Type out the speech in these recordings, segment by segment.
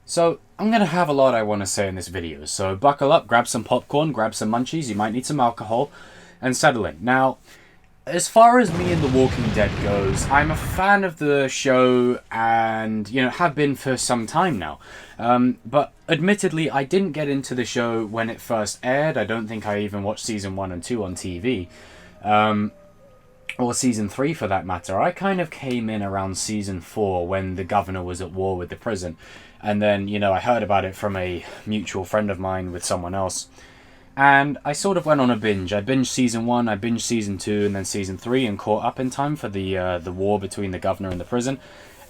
So, I'm going to have a lot I want to say in this video, so buckle up, grab some popcorn, grab some munchies, you might need some alcohol, and settle in. Now, as far as me and The Walking Dead goes, I'm a fan of the show and, have been for some time now. But admittedly, I didn't get into the show when it first aired. I don't think I even watched season 1 and 2 on TV. Or season 3 for that matter. I kind of came in around season 4 when the governor was at war with the prison. And then, I heard about it from a mutual friend of mine with someone else. And I sort of went on a binge. I binged season 1, I binged season 2, and then season 3, and caught up in time for the war between the governor and the prison.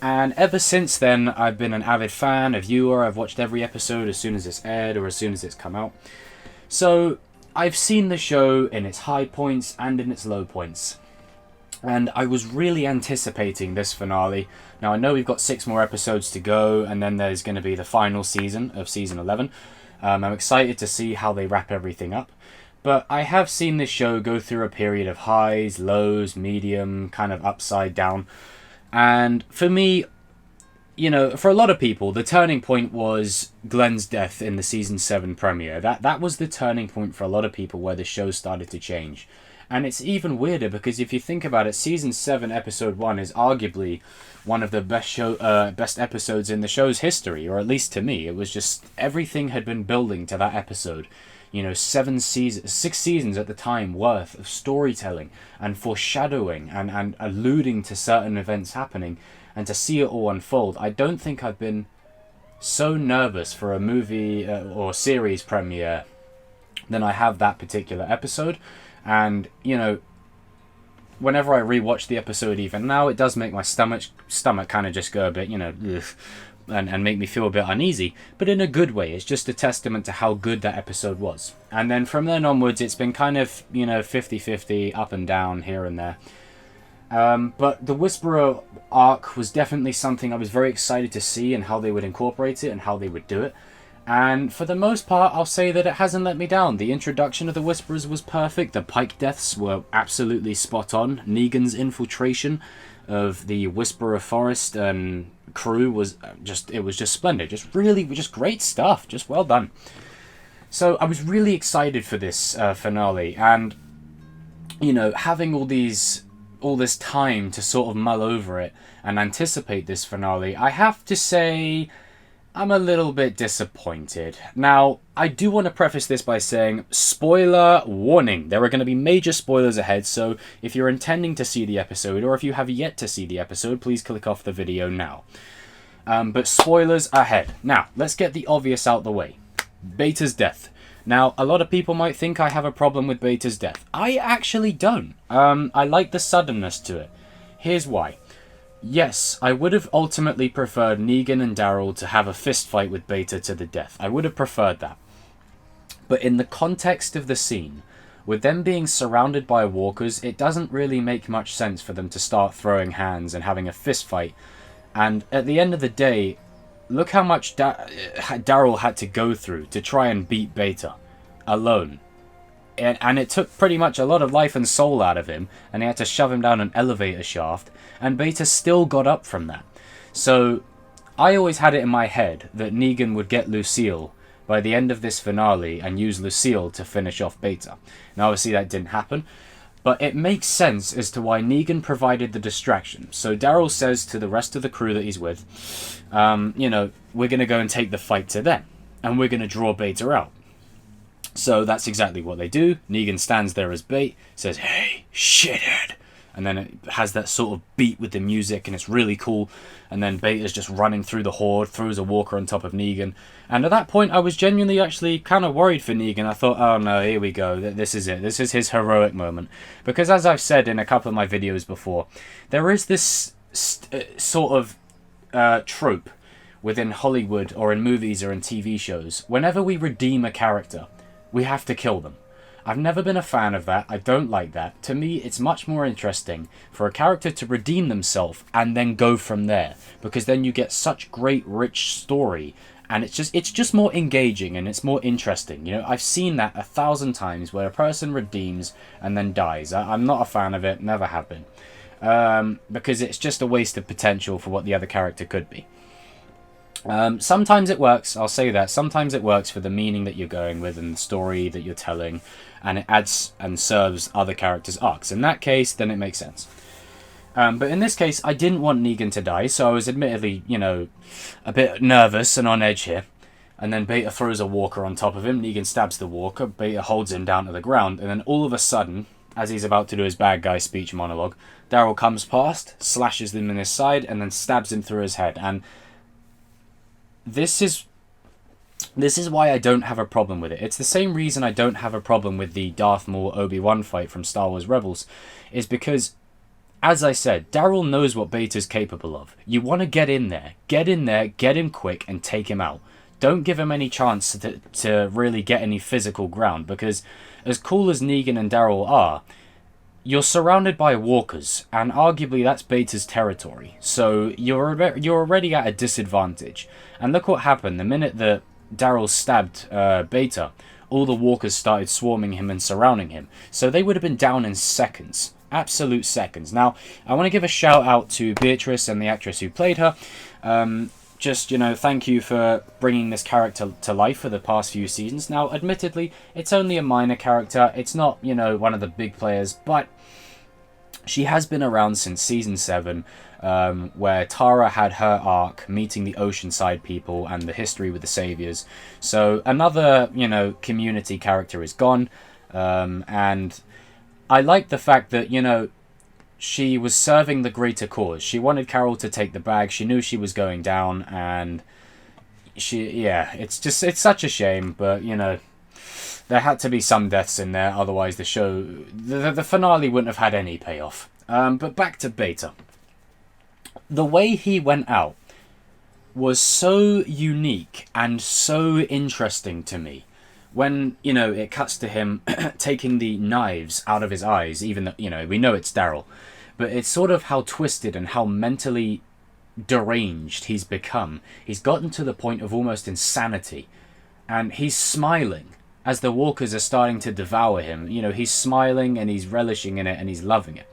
And ever since then, I've been an avid fan, a viewer. I've watched every episode as soon as it's aired or as soon as it's come out. So, I've seen the show in its high points and in its low points. And I was really anticipating this finale. Now, I know we've got 6 more episodes to go, and then there's going to be the final season of season 11. I'm excited to see how they wrap everything up. But I have seen this show go through a period of highs, lows, medium, kind of upside down. And for me, for a lot of people, the turning point was Glenn's death in the season 7 premiere. That was the turning point for a lot of people where the show started to change. And it's even weirder because if you think about it, season 7, episode 1 is arguably one of the best episodes in the show's history, or at least to me. It was just everything had been building to that episode. 6 seasons at the time worth of storytelling and foreshadowing and alluding to certain events happening, and to see it all unfold. I don't think I've been so nervous for a movie or series premiere than I have that particular episode. And, whenever I rewatch the episode even now, it does make my stomach kind of just go a bit, ugh, and make me feel a bit uneasy. But in a good way. It's just a testament to how good that episode was. And then from then onwards, it's been kind of, 50-50, up and down, here and there. But the Whisperer arc was definitely something I was very excited to see, and how they would incorporate it and how they would do it. And for the most part, I'll say that it hasn't let me down. The introduction of the Whisperers was perfect. The Pike deaths were absolutely spot on. Negan's infiltration of the Whisperer Forest and crew was just splendid. Just great stuff. Just well done. So I was really excited for this finale. And, having all this time to sort of mull over it and anticipate this finale, I have to say I'm a little bit disappointed. Now, I do want to preface this by saying, spoiler warning. There are going to be major spoilers ahead, so if you're intending to see the episode, or if you have yet to see the episode, please click off the video now. But spoilers ahead. Now, let's get the obvious out the way. Beta's death. Now, a lot of people might think I have a problem with Beta's death. I actually don't. I like the suddenness to it. Here's why. Yes, I would have ultimately preferred Negan and Daryl to have a fist fight with Beta to the death. I would have preferred that. But in the context of the scene, with them being surrounded by walkers, it doesn't really make much sense for them to start throwing hands and having a fist fight. And at the end of the day, look how much Daryl had to go through to try and beat Beta alone. And it took pretty much a lot of life and soul out of him, and he had to shove him down an elevator shaft, and Beta still got up from that. So I always had it in my head that Negan would get Lucille by the end of this finale and use Lucille to finish off Beta. Now obviously that didn't happen, but it makes sense as to why Negan provided the distraction. So Daryl says to the rest of the crew that he's with, we're going to go and take the fight to them, and we're going to draw Beta out. So that's exactly what they do. Negan stands there as bait, says, "Hey, shithead." And then it has that sort of beat with the music, and it's really cool. And then Beta's just running through the horde, throws a walker on top of Negan. And at that point, I was genuinely actually kind of worried for Negan. I thought, oh no, here we go. This is it. This is his heroic moment. Because as I've said in a couple of my videos before, there is this sort of trope within Hollywood or in movies or in TV shows. Whenever we redeem a character, we have to kill them. I've never been a fan of that. I don't like that. To me, it's much more interesting for a character to redeem themselves and then go from there, because then you get such great, rich story, and it's just more engaging and it's more interesting. I've seen that 1,000 times where a person redeems and then dies. I'm not a fan of it. Never have been, because it's just a waste of potential for what the other character could be. Sometimes it works, I'll say that. Sometimes it works for the meaning that you're going with and the story that you're telling, and it adds and serves other characters' arcs. In that case, then it makes sense. But in this case, I didn't want Negan to die, so I was admittedly, a bit nervous and on edge here. And then Beta throws a walker on top of him. Negan stabs the walker. Beta holds him down to the ground. And then all of a sudden, as he's about to do his bad guy speech monologue, Daryl comes past, slashes him in his side, and then stabs him through his head. And this is why I don't have a problem with it. It's the same reason I don't have a problem with the Darth Maul Obi-Wan fight from Star Wars Rebels, is because, as I said, Daryl knows what Beta's capable of. You want to get in there, get him quick, and take him out. Don't give him any chance to really get any physical ground, because as cool as Negan and Daryl are, you're surrounded by walkers, and arguably that's Beta's territory. So you're already at a disadvantage. And look what happened. The minute that Daryl stabbed Beta, all the walkers started swarming him and surrounding him. So they would have been down in seconds. Absolute seconds. Now, I want to give a shout out to Beatrice and the actress who played her. Thank you for bringing this character to life for the past few seasons. Now, admittedly, it's only a minor character. It's not, one of the big players, but she has been around since season 7, where Tara had her arc, meeting the Oceanside people and the history with the Saviors. So another, community character is gone, and I like the fact that, she was serving the greater cause. She wanted Carol to take the bag. She knew she was going down, and it's such a shame, but, there had to be some deaths in there, otherwise the show, the finale wouldn't have had any payoff. But back to Beta. The way he went out was so unique and so interesting to me. When, it cuts to him taking the knives out of his eyes, even though, we know it's Daryl. But it's sort of how twisted and how mentally deranged he's become. He's gotten to the point of almost insanity. And he's smiling as the walkers are starting to devour him. He's smiling and he's relishing in it and he's loving it.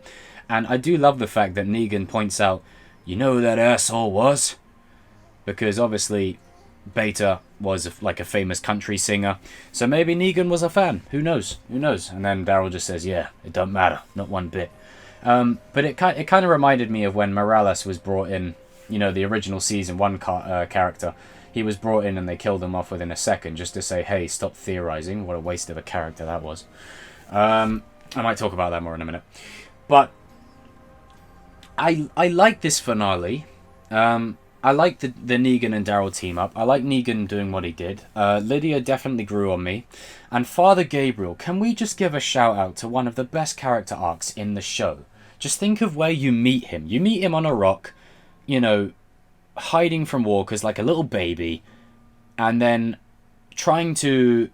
And I do love the fact that Negan points out, you know who that asshole was? Because obviously Beta was a famous country singer. So maybe Negan was a fan. Who knows? And then Daryl just says, yeah, it don't matter. Not one bit. But it kind of reminded me of when Morales was brought in, the original season 1 character. He was brought in and they killed him off within a second just to say, hey, stop theorizing. What a waste of a character that was. I might talk about that more in a minute. But I like this finale. I like the Negan and Daryl team up. I like Negan doing what he did. Lydia definitely grew on me. And Father Gabriel, can we just give a shout out to one of the best character arcs in the show? Just think of where you meet him. You meet him on a rock, hiding from walkers like a little baby, and then trying to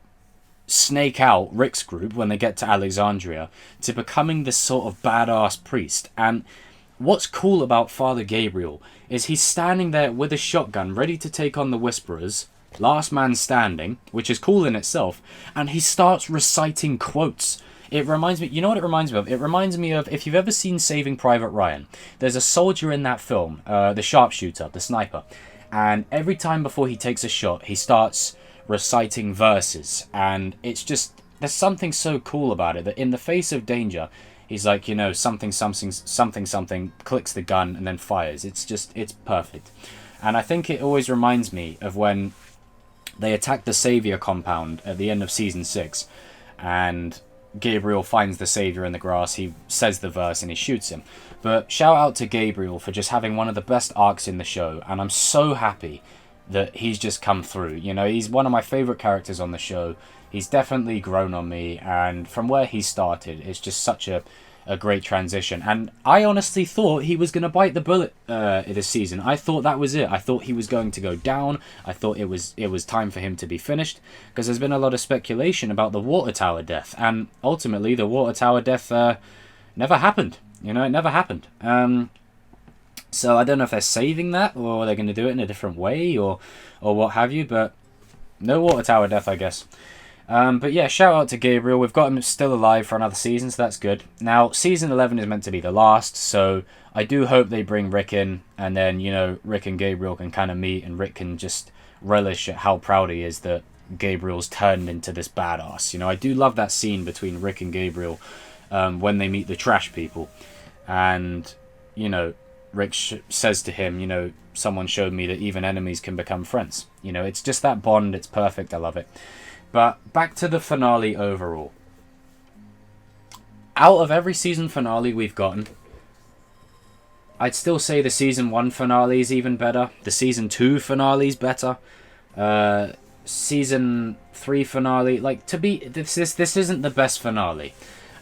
snake out Rick's group when they get to Alexandria to becoming this sort of badass priest. And what's cool about Father Gabriel is he's standing there with a shotgun ready to take on the Whisperers, last man standing, which is cool in itself, and he starts reciting quotes. It reminds me, you know what it reminds me of? It reminds me of, if you've ever seen Saving Private Ryan, there's a soldier in that film, the sharpshooter, the sniper, and every time before he takes a shot, he starts reciting verses, and it's just, there's something so cool about it, that in the face of danger, he's like, something, clicks the gun and then fires. It's perfect. And I think it always reminds me of when they attack the Savior compound at the end of season 6, and Gabriel finds the Savior in the grass, he says the verse and he shoots him. But shout out to Gabriel for just having one of the best arcs in the show, and I'm so happy that he's just come through. He's one of my favourite characters on the show. He's definitely grown on me, and from where he started, it's just such a great transition. And I honestly thought he was going to bite the bullet this season. I thought that was it. I thought he was going to go down. I thought it was time for him to be finished, because there's been a lot of speculation about the water tower death, and ultimately the water tower death never happened. It never happened. So I don't know if they're saving that, or they're going to do it in a different way, or what have you, but no water tower death, I guess. But yeah, shout out to Gabriel. We've got him still alive for another season, so that's good. Now, season 11 is meant to be the last, so I do hope they bring Rick in, and then, you know, Rick and Gabriel can kind of meet, and Rick can just relish at how proud he is that Gabriel's turned into this badass. You know, I do love that scene between Rick and Gabriel when they meet the trash people. And, you know, Rick says to him, you know, someone showed me that even enemies can become friends. You know, it's just that bond. It's perfect. I love it. But back to the finale overall. Out of every season finale we've gotten, I'd still say the season 1 finale is even better. The season 2 finale is better. Season 3 finale, like, to be, this isn't the best finale.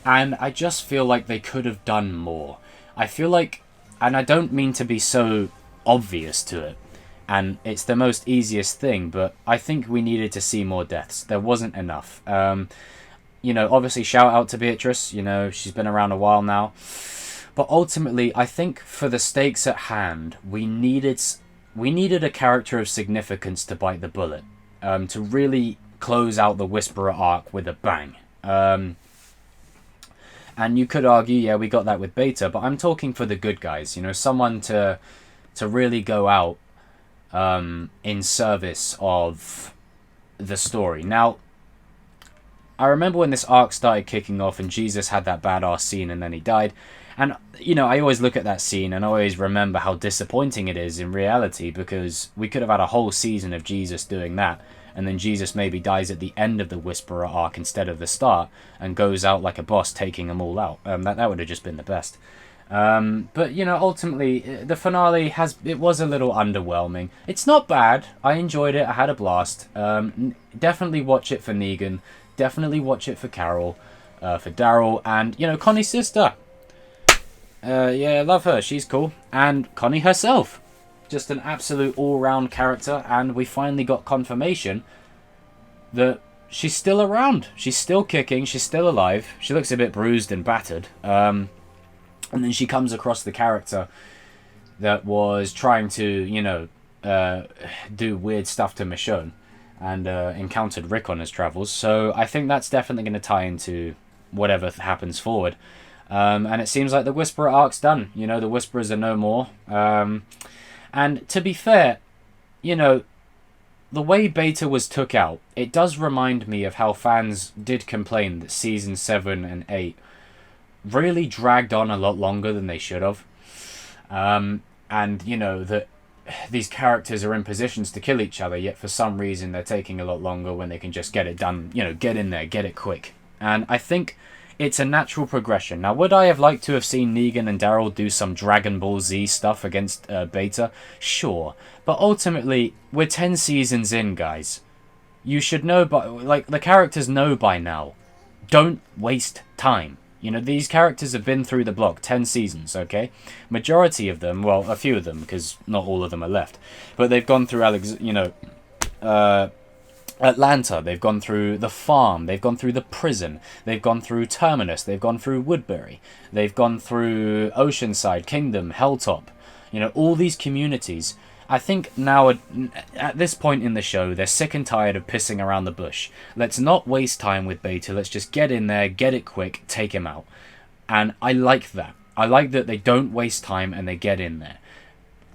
And I just feel like they could have done more. I feel like, and I don't mean to be so obvious to it, and it's the most easiest thing, but I think we needed to see more deaths. There wasn't enough. You know, obviously shout out to Beatrice, you know, she's been around a while now. But ultimately, I think for the stakes at hand, we needed a character of significance to bite the bullet. To really close out the Whisperer arc with a bang. And you could argue, yeah, we got that with Beta, but I'm talking for the good guys, you know, someone to really go out in service of the story. Now, I remember when this arc started kicking off and Jesus had that badass scene and then he died. And, you know, I always look at that scene and I always remember how disappointing it is in reality, because we could have had a whole season of Jesus doing that, and then Jesus maybe dies at the end of the Whisperer arc instead of the start and goes out like a boss taking them all out. That would have just been the best. But, you know, ultimately, the finale was a little underwhelming. It's not bad. I enjoyed it. I had a blast. Definitely watch it for Negan. Definitely watch it for Carol, for Daryl, and, you know, Connie's sister. Yeah, I love her. She's cool. And Connie herself. Just an absolute all-round character, and we finally got confirmation that she's still around. She's still kicking. She's still alive. She looks a bit bruised and battered. And then she comes across the character that was trying to, you know, do weird stuff to Michonne, and encountered Rick on his travels. So I think that's definitely going to tie into whatever happens forward. And it seems like the Whisperer arc's done. You know, the Whisperers are no more. And to be fair, you know, the way Beta was took out, it does remind me of how fans did complain that season 7 and 8 really dragged on a lot longer than they should have. And, you know, that these characters are in positions to kill each other, yet for some reason they're taking a lot longer when they can just get it done, you know, get in there, get it quick. And I think it's a natural progression. Now, would I have liked to have seen Negan and Daryl do some Dragon Ball Z stuff against Beta? Sure. But ultimately, we're 10 seasons in, guys. You should know, like, the characters know by now. Don't waste time. You know, these characters have been through the block 10 seasons, okay? Majority of them, well, a few of them, because not all of them are left. But they've gone through, Atlanta, they've gone through the farm, they've gone through the prison, they've gone through Terminus, they've gone through Woodbury, they've gone through Oceanside, Kingdom, Helltop. You know, all these communities. I think now, at this point in the show, they're sick and tired of pissing around the bush. Let's not waste time with Beta, let's just get in there, get it quick, take him out. And I like that. I like that they don't waste time and they get in there.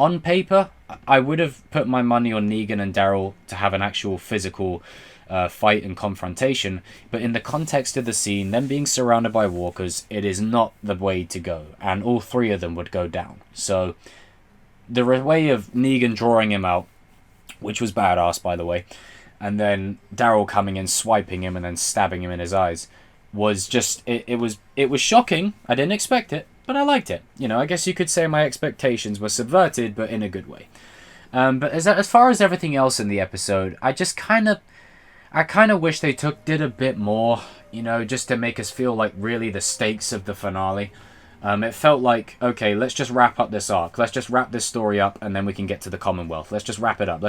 On paper, I would have put my money on Negan and Daryl to have an actual physical fight and confrontation, but in the context of the scene, them being surrounded by walkers, it is not the way to go, and all three of them would go down. So, the way of Negan drawing him out, which was badass, by the way, and then Daryl coming in, swiping him, and then stabbing him in his eyes, was just, it was shocking. I didn't expect it, but I liked it. You know, I guess you could say my expectations were subverted, but in a good way. But as far as everything else in the episode, I kind of wish they did a bit more, you know, just to make us feel like really the stakes of the finale. It felt like, okay, let's just wrap up this arc. Let's just wrap this story up, and then we can get to the Commonwealth. Let's just wrap it up.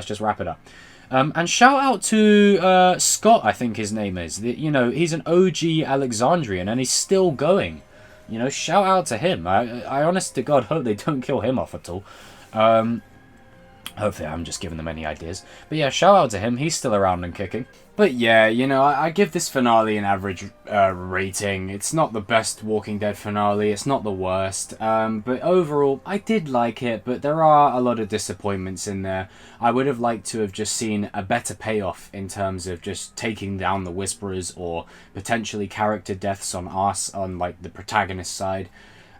And shout out to Scott, I think his name is. You know, he's an OG Alexandrian, and he's still going. You know, shout out to him. I honest to God hope they don't kill him off at all. Hopefully I'm just giving them any ideas. But yeah, shout out to him. He's still around and kicking. But yeah, you know, I give this finale an average rating. It's not the best Walking Dead finale. It's not the worst. But overall, I did like it. But there are a lot of disappointments in there. I would have liked to have just seen a better payoff in terms of just taking down the Whisperers, or potentially character deaths on us, on like the protagonist side.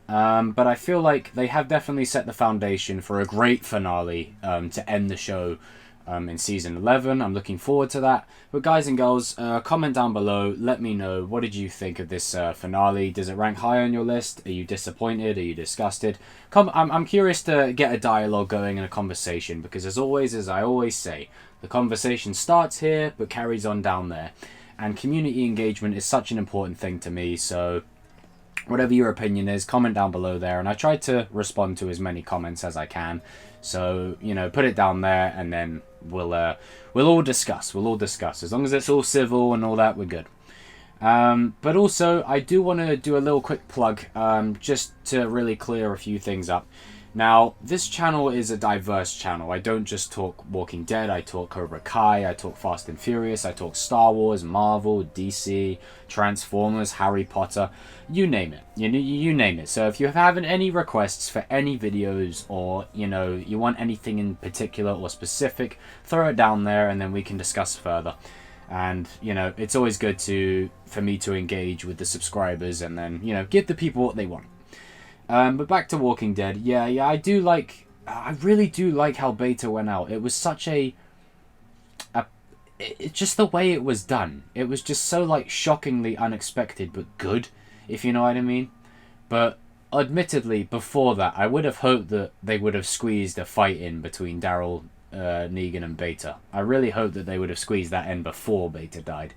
But I feel like they have definitely set the foundation for a great finale to end the show in Season 11. I'm looking forward to that. But guys and girls, comment down below. Let me know, what did you think of this finale? Does it rank high on your list? Are you disappointed? Are you disgusted? I'm curious to get a dialogue going and a conversation, because as always, as I always say, the conversation starts here but carries on down there. And community engagement is such an important thing to me, so whatever your opinion is, comment down below there, and I try to respond to as many comments as I can. So, you know, put it down there, and then we'll all discuss. We'll all discuss. As long as it's all civil and all that, we're good. But also, I do want to do a little quick plug, just to really clear a few things up. Now, this channel is a diverse channel. I don't just talk Walking Dead, I talk Cobra Kai, I talk Fast and Furious, I talk Star Wars, Marvel, DC, Transformers, Harry Potter, you name it. You name it. So if you have any requests for any videos, or, you know, you want anything in particular or specific, throw it down there and then we can discuss further. And, you know, it's always good for me to engage with the subscribers and then, you know, give the people what they want. But back to Walking Dead. Yeah, I really do like how Beta went out. It was such it's just the way it was done. It was just so, like, shockingly unexpected, but good, if you know what I mean. But admittedly, before that, I would have hoped that they would have squeezed a fight in between Daryl, Negan and Beta. I really hoped that they would have squeezed that in before Beta died.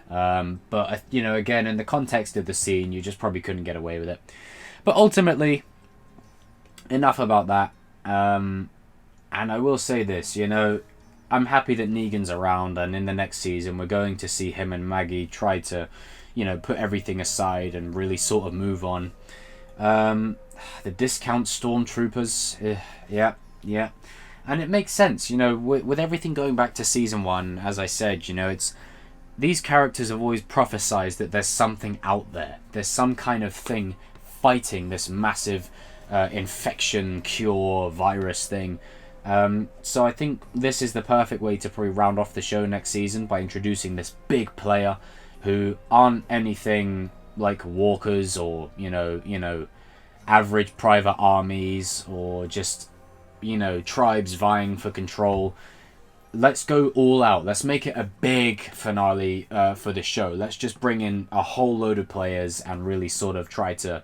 But, you know, again, in the context of the scene, you just probably couldn't get away with it. But ultimately, enough about that. And I will say this, you know, I'm happy that Negan's around, and in the next season we're going to see him and Maggie try to, you know, put everything aside and really sort of move on. The discount stormtroopers, yeah. And it makes sense, you know, with everything going back to season 1, as I said, you know, these characters have always prophesized that there's something out there. There's some kind of thing fighting this massive infection cure virus thing. So I think this is the perfect way to probably round off the show next season by introducing this big player who aren't anything like walkers or, you know, average private armies or just, you know, tribes vying for control. Let's go all out. Let's make it a big finale for the show. Let's just bring in a whole load of players and really sort of try to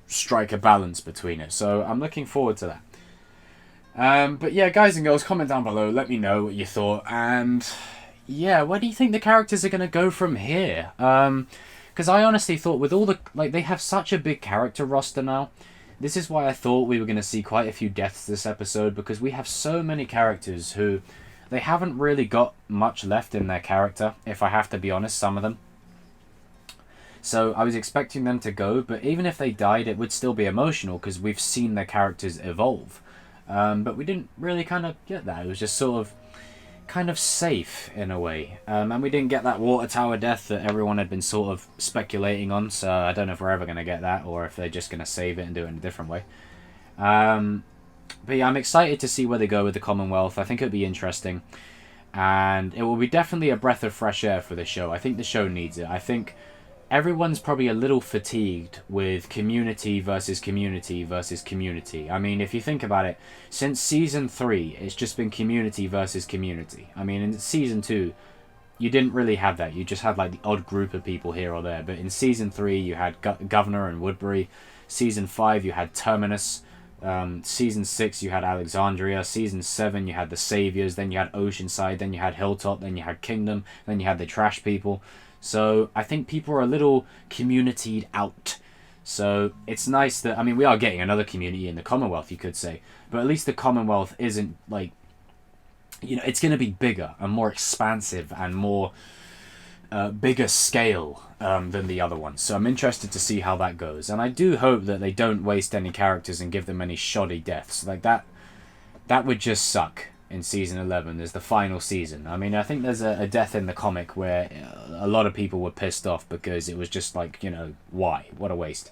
strike a balance between it. So I'm looking forward to that. But yeah, guys and girls, comment down below. Let me know what you thought. And yeah, where do you think the characters are going to go from here? Because I honestly thought with all the... Like, they have such a big character roster now. This is why I thought we were going to see quite a few deaths this episode. Because we have so many characters who... They haven't really got much left in their character, if I have to be honest, some of them. So I was expecting them to go, but even if they died, it would still be emotional because we've seen their characters evolve. But we didn't really kind of get that. It was just sort of kind of safe in a way. And we didn't get that water tower death that everyone had been sort of speculating on. So I don't know if we're ever going to get that or if they're just going to save it and do it in a different way. But yeah, I'm excited to see where they go with the Commonwealth. I think it'll be interesting. And it will be definitely a breath of fresh air for the show. I think the show needs it. I think everyone's probably a little fatigued with community versus community versus community. I mean, if you think about it, since season 3, it's just been community versus community. I mean, in season 2, you didn't really have that. You just had like the odd group of people here or there. But in season 3, you had Governor and Woodbury. Season 5, you had Terminus. Season 6, you had Alexandria. Season 7, you had the Saviors. Then you had Oceanside. Then you had Hilltop. Then you had Kingdom. Then you had the Trash People. So I think people are a little communitied out. So it's nice that, I mean, we are getting another community in the Commonwealth, you could say. But at least the Commonwealth isn't like, you know, it's going to be bigger and more expansive and more bigger scale than the other ones. So I'm interested to see how that goes. And I do hope that they don't waste any characters and give them any shoddy deaths. Like that would just suck. in season 11. There's the final season. I mean, I think there's a death in the comic where a lot of people were pissed off because it was just like, you know, why? What a waste.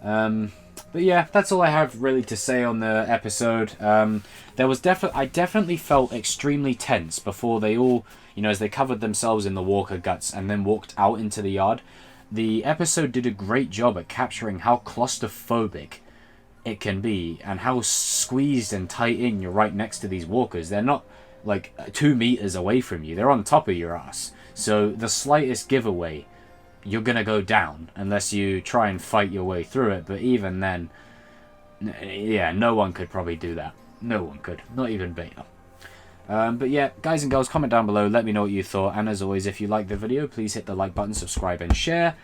But yeah, that's all I have really to say on the episode. I definitely felt extremely tense before they all, you know, as they covered themselves in the walker guts and then walked out into the yard. The episode did a great job at capturing how claustrophobic it can be and how squeezed and tight in you're right next to these walkers. They're not like 2 meters away from you. They're on top of your ass. So the slightest giveaway, you're going to go down unless you try and fight your way through it. But even then, yeah, no one could probably do that. No one could. Not even Beta. But yeah, guys and girls, comment down below. Let me know what you thought. And as always, if you like the video, please hit the like button, subscribe and share.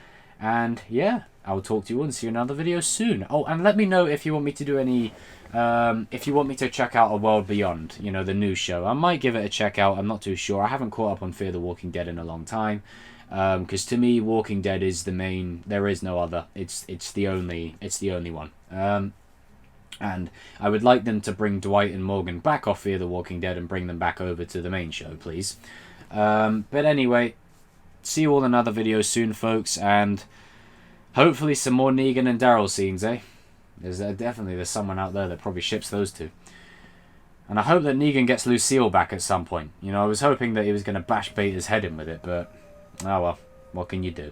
And yeah, I will talk to you all and see you in another video soon. Oh, and let me know if you want me to do any... if you want me to check out A World Beyond, you know, the new show. I might give it a check out. I'm not too sure. I haven't caught up on Fear the Walking Dead in a long time. Because to me, Walking Dead is the main. There is no other. It's the only one. And I would like them to bring Dwight and Morgan back off Fear the Walking Dead and bring them back over to the main show, please. But anyway, see you all in another video soon, folks, and hopefully some more Negan and Daryl scenes, eh? There's someone out there that probably ships those two. And I hope that Negan gets Lucille back at some point. You know, I was hoping that he was going to bash Beta's head in with it, but oh well, what can you do?